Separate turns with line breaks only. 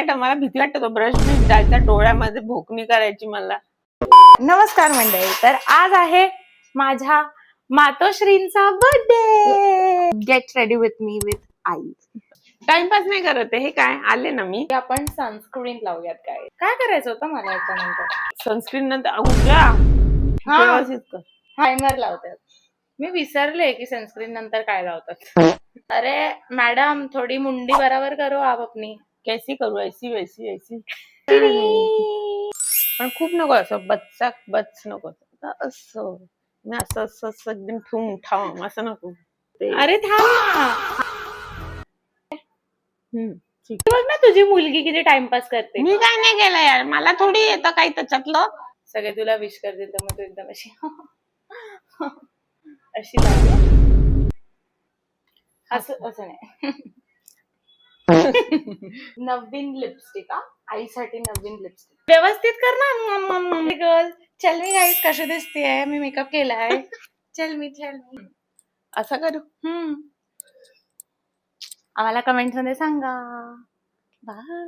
मला भीती वाटते तो ब्रश जायचा डोळ्यामध्ये भोकणी करायची मला.
नमस्कार मंडळी, तर आज आहे माझ्या मातोश्रींचा birthday. Get ready with me with आई.
टाइमपास नाही करत हे काय आले ना मी.
आपण सनस्क्रीन लावूयात. काय करायचं होतं मला याच्यानंतर?
सनस्क्रीन नंतर उद्या व्यवस्थित कर.
टायमर लावतात. मी विसरले की सनस्क्रीन नंतर काय लावतात. अरे मॅडम, थोडी मुंडी बरोबर करो आप अपनी.
कैसी करू ऐसी वैसी ऐसी. पण खूप नको असं बच नको असं. मी असं असं असं एकदम ठेवून ठाम असं नको.
अरे थांब ना.
ठीक.
बघ ना तुझी मुलगी किती टाइमपास करते.
मी काय नाही केलं यार, मला थोडी येतं काही त्याच्यातलं.
सगळे तुला विश करतील तर मग तू एकदम अशी अशी लाव. असं नाही. नवीन लिपस्टिक. आईसाठी नवीन लिपस्टिक व्यवस्थित कर ना गर्ल. चल मी गाईस कशी दिसतेय, मी मेकअप केलाय. चल मी
असं करू.
आम्हाला कमेंट मध्ये सांगा. बाय.